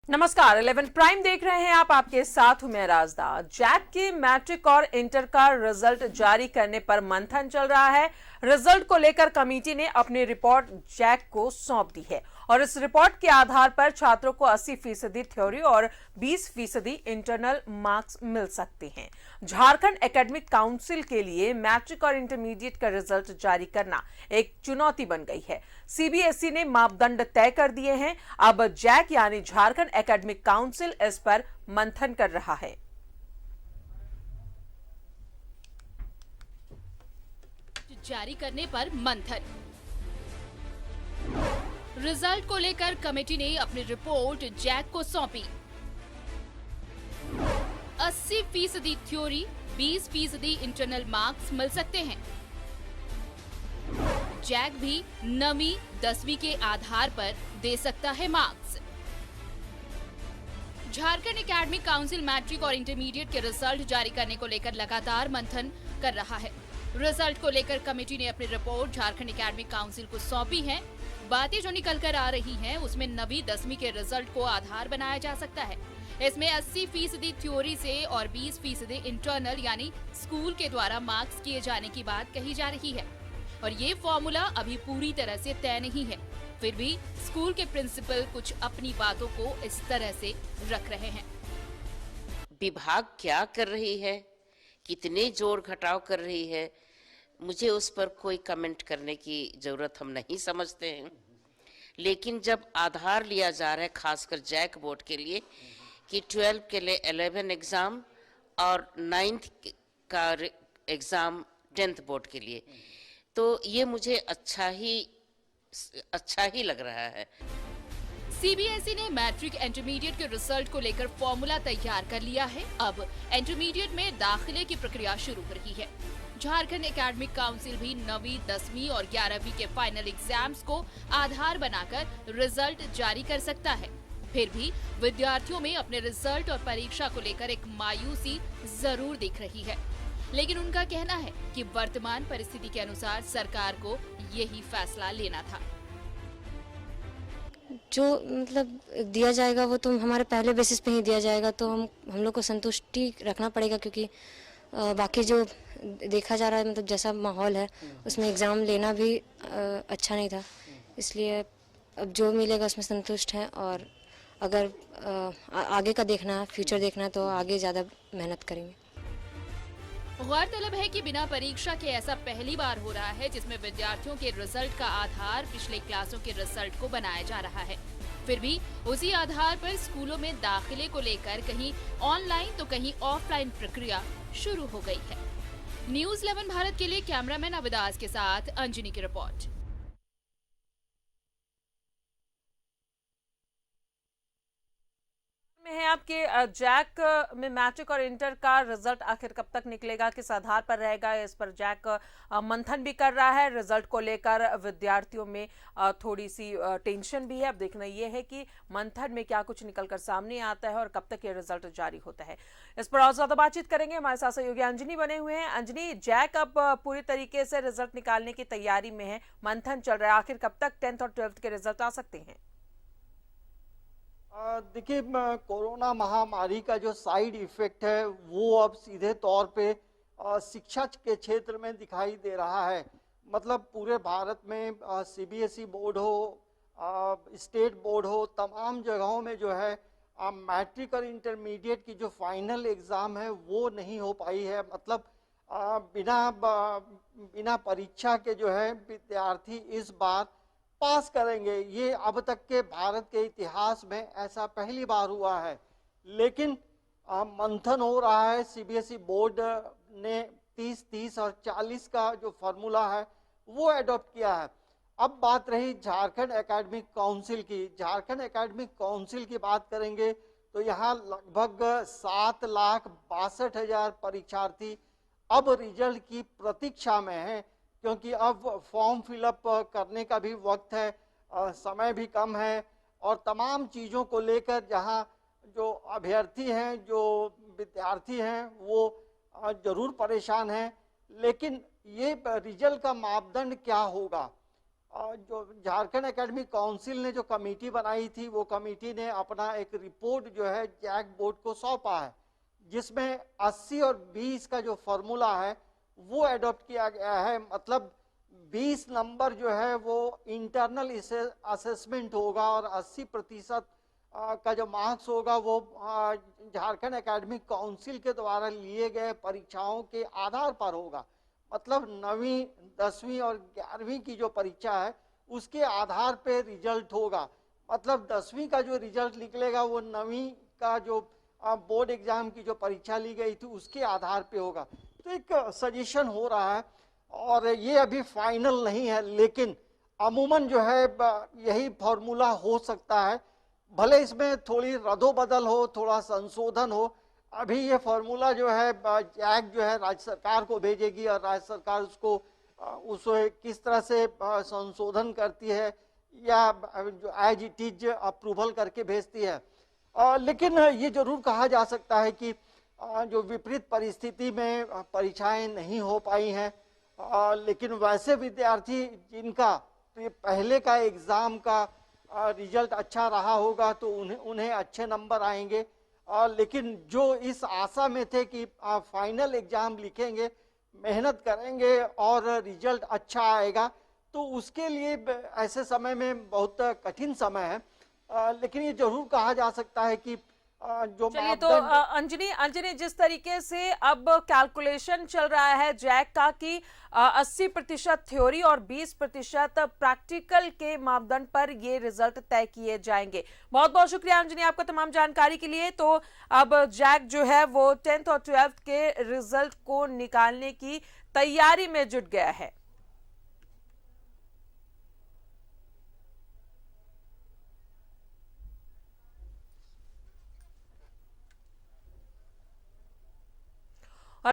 नमस्कार 11 प्राइम देख रहे हैं आप। आपके साथ हूं मैं राजदा। जैक के मैट्रिक और इंटर का रिजल्ट जारी करने पर मंथन चल रहा है। रिजल्ट को लेकर कमेटी ने अपनी रिपोर्ट जैक को सौंप दी है और इस रिपोर्ट के आधार पर छात्रों को 80% थ्योरी और 20% इंटरनल मार्क्स मिल सकते हैं। झारखंड एकेडमिक काउंसिल के लिए मैट्रिक और इंटरमीडिएट का रिजल्ट जारी करना एक चुनौती बन गई है। सीबीएसई ने मापदंड तय कर दिए हैं। अब जैक यानी झारखंड एकेडमिक काउंसिल इस पर मंथन कर रहा है। जारी करने पर मंथन। रिजल्ट को लेकर कमेटी ने अपनी रिपोर्ट जैक को सौंपी। 80% थ्योरी, 20% इंटरनल मार्क्स मिल सकते हैं। जैक भी 9वीं 10वीं के आधार पर दे सकता है marks. Jharkhand academic council matric और इंटरमीडिएट के रिजल्ट जारी करने को लेकर लगातार मंथन कर रहा है। रिजल्ट को लेकर कमेटी ने अपनी रिपोर्ट झारखंड एकेडमिक काउंसिल को सौंपी है। बातें जो निकल कर आ रही हैं उसमें 9वीं 10वीं के रिजल्ट को आधार बनाया जा सकता है। इसमें 80% थ्योरी से और 20% इंटरनल यानी स्कूल के द्वारा मार्क्स किए जाने की बात कही जा रही है और ये फॉर्मूला अभी पूरी तरह से तय नहीं है। फिर भी स्कूल के प्रिंसिपल कुछ अपनी बातों को इस तरह से रख रहे हैं। विभाग क्या कर रही है, कितने जोड़ घटाव कर रही है, मुझे उस पर कोई कमेंट करने की जरूरत हम नहीं समझते हैं। लेकिन जब आधार लिया जा रहा है खासकर जैक बोर्ड के लिए कि 12 के लिए 11 एग्जाम और 9th का एग्जाम 10th बोर्ड के लिए, तो ये मुझे अच्छा ही लग रहा है। सीबीएसई ने मैट्रिक इंटरमीडिएट के रिजल्ट को लेकर फॉर्मूला तैयार कर लिया है। अब इंटरमीडिएट में दाखिले की प्रक्रिया शुरू हो रही है। झारखंड एकेडमिक काउंसिल भी 9वीं 10वीं और 11वीं के फाइनल एग्जाम्स को आधार बनाकर रिजल्ट जारी कर सकता है। फिर भी विद्यार्थियों में अपने रिजल्ट और परीक्षा को लेकर एक मायूसी जरूर दिख रही है, लेकिन उनका कहना है कि वर्तमान परिस्थिति के अनुसार सरकार को यही फैसला लेना था। जो मतलब दिया जाएगा वो तो हमारे पहले बेसिस पे ही दिया जाएगा, तो हम लोग को संतुष्टि रखना पड़ेगा, क्योंकि बाकी जो देखा जा रहा है मतलब जैसा माहौल है उसमें एग्ज़ाम लेना भी अच्छा नहीं था। इसलिए अब जो मिलेगा उसमें संतुष्ट हैं और अगर आगे का देखना है, फ्यूचर देखना है, तो आगे ज़्यादा मेहनत करेंगे। गौरतलब है कि बिना परीक्षा के ऐसा पहली बार हो रहा है जिसमें विद्यार्थियों के रिजल्ट का आधार पिछले क्लासों के रिजल्ट को बनाया जा रहा है। फिर भी उसी आधार पर स्कूलों में दाखिले को लेकर कहीं ऑनलाइन तो कहीं ऑफलाइन प्रक्रिया शुरू हो गई है। न्यूज़ 11 भारत के लिए कैमरामैन अविदास के साथ अंजनी की रिपोर्ट। में है आपके जैक में मैट्रिक और इंटर का रिजल्ट आखिर कब तक निकलेगा, किस आधार पर रहेगा, इस पर जैक मंथन भी कर रहा है। रिजल्ट को लेकर विद्यार्थियों में थोड़ी सी टेंशन भी है। अब देखना यह है कि मंथन में क्या कुछ निकलकर सामने आता है और कब तक ये रिजल्ट जारी होता है। इस पर और ज्यादा बातचीत करेंगे। हमारे साथ सहयोगी अंजनी बने हुए हैं। अंजनी, जैक अब पूरी तरीके से रिजल्ट निकालने की तैयारी में है, मंथन चल रहा है, आखिर कब तक 10th और 12th के रिजल्ट आ सकते हैं? देखिए, कोरोना महामारी का जो साइड इफेक्ट है वो अब सीधे तौर पे शिक्षा के क्षेत्र में दिखाई दे रहा है। मतलब पूरे भारत में सीबीएसई बोर्ड हो, स्टेट बोर्ड हो, तमाम जगहों में जो है मैट्रिक और इंटरमीडिएट की जो फाइनल एग्ज़ाम है वो नहीं हो पाई है। मतलब बिना परीक्षा के जो है विद्यार्थी इस बार पास करेंगे। ये अब तक के भारत के इतिहास में ऐसा पहली बार हुआ है। लेकिन मंथन हो रहा है। सीबीएसई बोर्ड ने 30-30 और 40 का जो फार्मूला है वो अडॉप्ट किया है। अब बात रही झारखंड एकेडमिक काउंसिल की। झारखंड एकेडमिक काउंसिल की बात करेंगे तो यहाँ लगभग 7,62,000 परीक्षार्थी अब रिजल्ट की प्रतीक्षा में हैं, क्योंकि अब फॉर्म फिलअप करने का भी वक्त है, समय भी कम है और तमाम चीज़ों को लेकर जहां जो अभ्यर्थी हैं, जो विद्यार्थी हैं, वो ज़रूर परेशान हैं। लेकिन ये रिजल्ट का मापदंड क्या होगा, जो झारखंड एकेडमिक काउंसिल ने जो कमेटी बनाई थी, वो कमेटी ने अपना एक रिपोर्ट जो है जैक बोर्ड को सौंपा है, जिसमें 80 और 20 का जो फॉर्मूला है वो एडॉप्ट किया गया है। मतलब 20 नंबर जो है वो इंटरनल असेसमेंट होगा और 80% का जो मार्क्स होगा वो झारखंड एकेडमिक काउंसिल के द्वारा लिए गए परीक्षाओं के आधार पर होगा। मतलब 9वीं 10वीं और 11वीं की जो परीक्षा है उसके आधार पे रिजल्ट होगा। मतलब 10वीं का जो रिजल्ट निकलेगा वो 9वीं का जो बोर्ड एग्जाम की जो परीक्षा ली गई थी उसके आधार पे होगा। तो एक सजेशन हो रहा है और ये अभी फाइनल नहीं है, लेकिन अमूमन जो है यही फॉर्मूला हो सकता है। भले इसमें थोड़ी रदोबदल हो, थोड़ा संशोधन हो। अभी ये फॉर्मूला जो है जैक जो है राज्य सरकार को भेजेगी और राज्य सरकार उसको किस तरह से संशोधन करती है या जो एज इट इज अप्रूवल करके भेजती है। लेकिन ये जरूर कहा जा सकता है कि जो विपरीत परिस्थिति में परीक्षाएं नहीं हो पाई हैं, लेकिन वैसे विद्यार्थी जिनका पहले का एग्जाम का रिजल्ट अच्छा रहा होगा तो उन्हें अच्छे नंबर आएंगे। लेकिन जो इस आशा में थे कि फाइनल एग्जाम लिखेंगे, मेहनत करेंगे और रिजल्ट अच्छा आएगा, तो उसके लिए ऐसे समय में बहुत कठिन समय है। लेकिन ये जरूर कहा जा सकता है कि जो चलिए, तो अंजनी जिस तरीके से अब कैलकुलेशन चल रहा है जैक का कि 80% थ्योरी और 20% प्रैक्टिकल के मापदंड पर ये रिजल्ट तय किए जाएंगे। बहुत बहुत शुक्रिया अंजनी आपका तमाम जानकारी के लिए। तो अब जैक जो है वो 10th और 12th के रिजल्ट को निकालने की तैयारी में जुट गया है।